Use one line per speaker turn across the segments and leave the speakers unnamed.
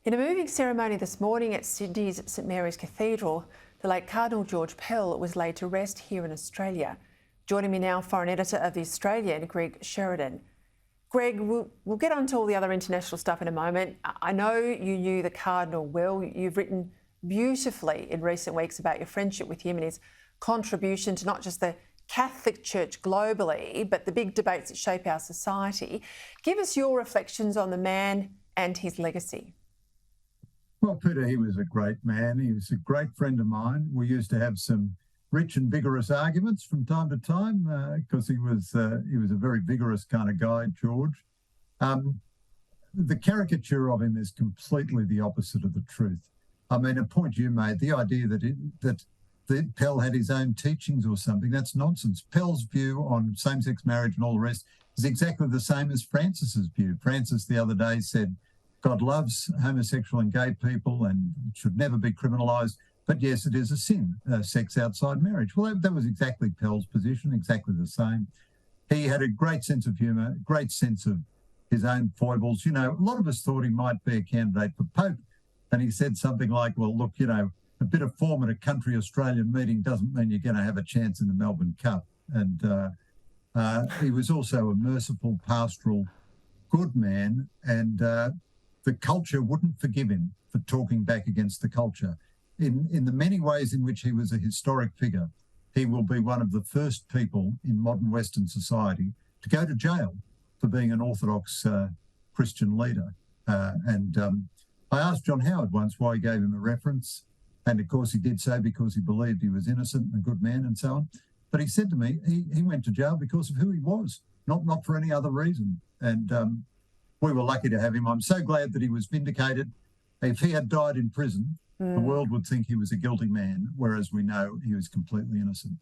In a moving ceremony this morning at Sydney's St Mary's Cathedral, the late Cardinal George Pell was laid to rest here in Australia. Joining me now, foreign editor of The Australian, Greg Sheridan. Greg, we'll get on to all the other international stuff in a moment. I know you knew the Cardinal well. You've written beautifully in recent weeks about your friendship with him and his contribution to not just the Catholic Church globally, but the big debates that shape our society. Give us your reflections on the man and his legacy.
Well, Peter, he was a great man. He was a great friend of mine. We used to have some rich and vigorous arguments from time to time because he was a very vigorous kind of guy, George. The caricature of him is completely the opposite of the truth. I mean, a point you made, the idea that Pell had his own teachings or something, that's nonsense. Pell's view on same-sex marriage and all the rest is exactly the same as Francis's view. Francis the other day said, God loves homosexual and gay people and should never be criminalised. But yes, it is a sin, sex outside marriage. Well, that was exactly Pell's position, exactly the same. He had a great sense of humour, great sense of his own foibles. You know, a lot of us thought he might be a candidate for Pope. And he said something like, well, look, you know, a bit of form at a country Australian meeting doesn't mean you're going to have a chance in the Melbourne Cup. And he was also a merciful, pastoral, good man. And the culture wouldn't forgive him for talking back against the culture. In the many ways in which he was a historic figure, he will be one of the first people in modern Western society to go to jail for being an Orthodox Christian leader. I asked John Howard once why he gave him a reference. And of course he did so because he believed he was innocent and a good man and so on. But he said to me, he went to jail because of who he was, not for any other reason. And we were lucky to have him. I'm so glad that he was vindicated. If he had died in prison, the world would think he was a guilty man, whereas we know he was completely innocent.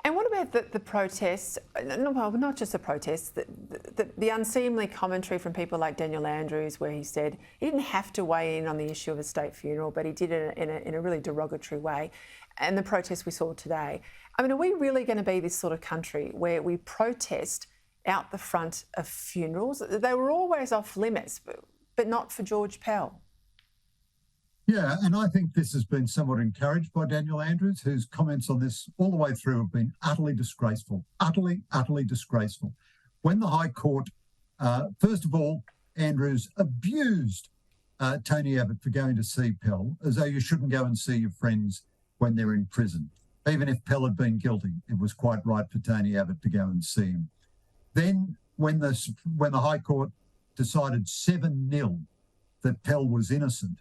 And what about the protests? Not just the protests, the unseemly commentary from people like Daniel Andrews, where he said he didn't have to weigh in on the issue of a state funeral, but he did it in a really derogatory way. And the protests we saw today. I mean, are we really going to be this sort of country where we protest out the front of funerals? They were always off limits, but not for George Pell.
Yeah, and I think this has been somewhat encouraged by Daniel Andrews, whose comments on this all the way through have been utterly disgraceful, utterly disgraceful. When the High Court, first of all, Andrews abused Tony Abbott for going to see Pell, as though you shouldn't go and see your friends when they're in prison. Even if Pell had been guilty, it was quite right for Tony Abbott to go and see him. Then when the High Court decided 7-0 that Pell was innocent,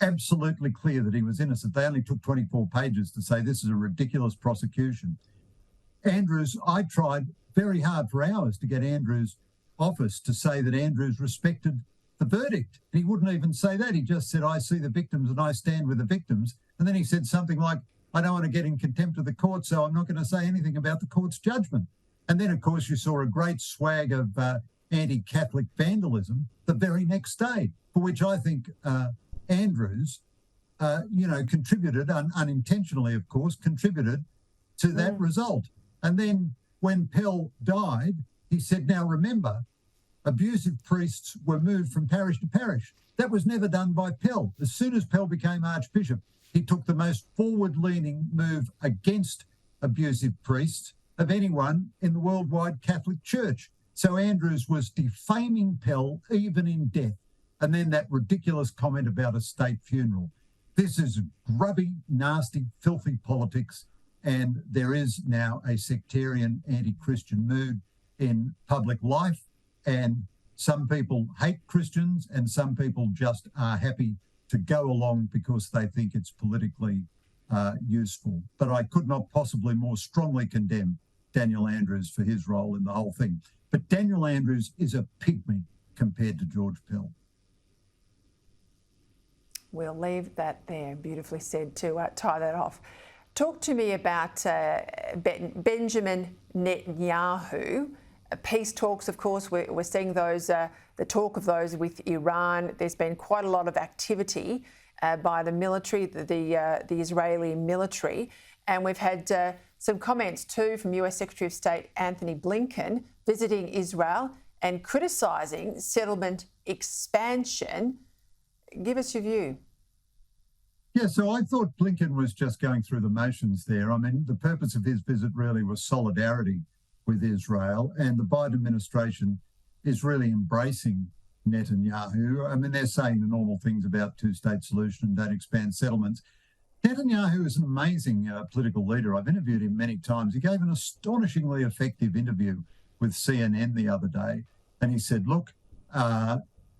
absolutely clear that he was innocent. They only took 24 pages to say this is a ridiculous prosecution. Andrews, I tried very hard for hours to get Andrews' office to say that Andrews respected the verdict. And he wouldn't even say that. He just said, I see the victims and I stand with the victims. And then he said something like, I don't want to get in contempt of the court, so I'm not going to say anything about the court's judgment. And then, of course, you saw a great swag of anti-Catholic vandalism the very next day, for which I think Andrews, contributed, unintentionally, of course, contributed to that result. And then when Pell died, he said, now remember, abusive priests were moved from parish to parish. That was never done by Pell. As soon as Pell became Archbishop, he took the most forward-leaning move against abusive priests of anyone in the worldwide Catholic Church. So Andrews was defaming Pell even in death. And then that ridiculous comment about a state funeral. This is grubby, nasty, filthy politics. And there is now a sectarian, anti-Christian mood in public life. And some people hate Christians and some people just are happy to go along because they think it's politically useful. But I could not possibly more strongly condemn Daniel Andrews for his role in the whole thing. But Daniel Andrews is a pygmy compared to George Pell.
We'll leave that there, beautifully said, to tie that off. Talk to me about Benjamin Netanyahu. Peace talks, of course, we're seeing those, the talk of those with Iran. There's been quite a lot of activity by the military, the Israeli military. And we've had some comments too from US Secretary of State Anthony Blinken visiting Israel and criticising settlement expansion. Give us your view.
Yeah, so I thought Blinken was just going through the motions there. I mean, the purpose of his visit really was solidarity with Israel, and the Biden administration is really embracing Netanyahu. I mean, they're saying the normal things about two-state solution and don't expand settlements. Netanyahu is an amazing political leader. I've interviewed him many times. He gave an astonishingly effective interview with CNN the other day, and he said, look,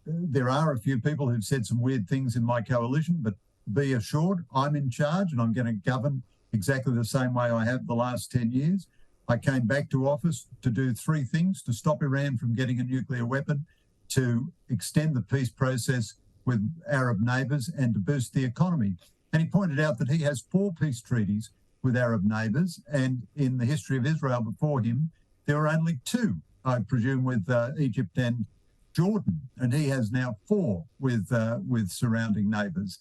there are a few people who've said some weird things in my coalition, but be assured I'm in charge and I'm going to govern exactly the same way I have the last 10 years. I came back to office to do three things: to stop Iran from getting a nuclear weapon, to extend the peace process with Arab neighbours, and to boost the economy. And he pointed out that he has 4 peace treaties with Arab neighbours, and in the history of Israel before him, there were only 2, I presume, with Egypt and Jordan, and he has now 4 with surrounding neighbours.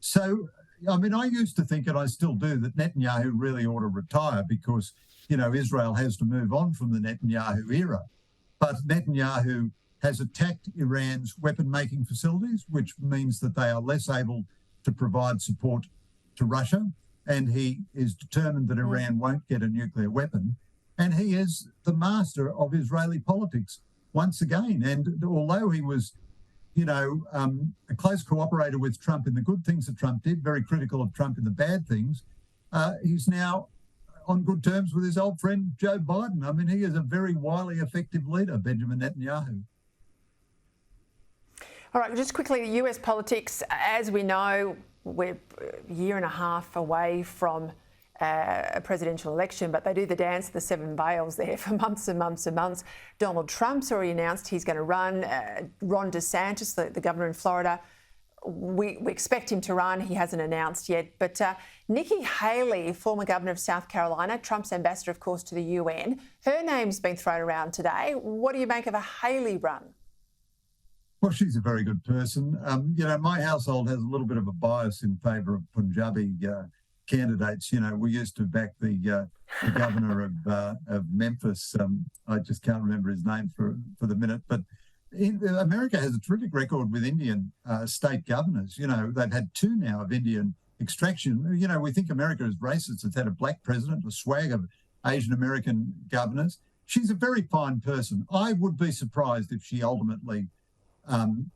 So, I mean, I used to think, and I still do, that Netanyahu really ought to retire because, you know, Israel has to move on from the Netanyahu era. But Netanyahu has attacked Iran's weapon-making facilities, which means that they are less able to provide support to Russia. And he is determined that Iran won't get a nuclear weapon. And he is the master of Israeli politics once again. And although he was, you know, a close cooperator with Trump in the good things that Trump did, very critical of Trump in the bad things, he's now on good terms with his old friend Joe Biden. I mean, he is a very wily, effective leader, Benjamin Netanyahu.
All right, just quickly, US politics. As we know, we're a year and a half away from a presidential election, but they do the dance of the 7 veils there for months and months and months. Donald Trump's already announced he's going to run. Ron DeSantis, the governor in Florida, we expect him to run. He hasn't announced yet. But Nikki Haley, former governor of South Carolina, Trump's ambassador, of course, to the UN, her name's been thrown around today. What do you make of a Haley run?
Well, she's a very good person. You know, my household has a little bit of a bias in favour of Punjabi candidates. You know, we used to back the governor of Memphis. I just can't remember his name for the minute. But America has a terrific record with Indian state governors. You know, they've had 2 now of Indian extraction. You know, we think America is racist. It's had a black president, a swag of Asian American governors. She's a very fine person. I would be surprised if she ultimately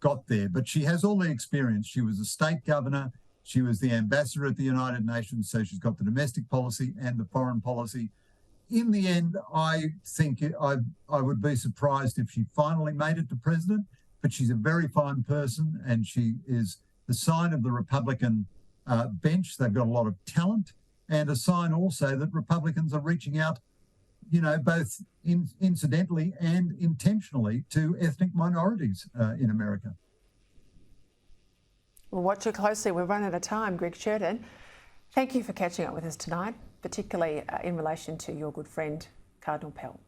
got there, but she has all the experience. She was a state governor. She was the ambassador at the United Nations, so she's got the domestic policy and the foreign policy. In the end, I think I would be surprised if she finally made it to president, but she's a very fine person and she is the sign of the Republican bench. They've got a lot of talent, and a sign also that Republicans are reaching out, you know, both incidentally and intentionally to ethnic minorities in America.
We'll watch it closely. We've run out of time. Greg Sheridan, thank you for catching up with us tonight, particularly in relation to your good friend, Cardinal Pell.